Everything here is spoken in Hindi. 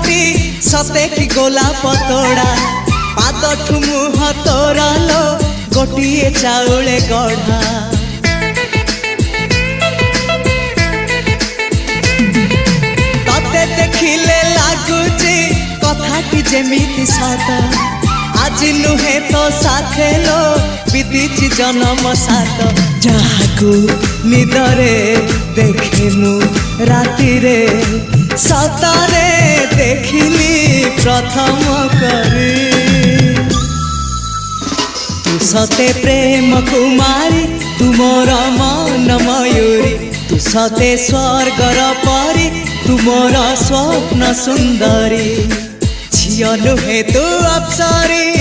मुहटी सते कि गोलाप तोड़ा पादठु मुह तोरा लो गोटिए चाउले गढ़ा तते देखिले लागुची कथाटी जेमिति सत आज नुहे तो साथे लो विदिची जन्म सात जहाकू निदरे देखे मु राति रे सतारे देखिली प्रथम करी तू सते प्रेम कुमारी तू मोर मन मयूरी तू सते स्वर्गर परी तू मोर स्वप्न सुंदरी झियो नुहे तू अप्सरी।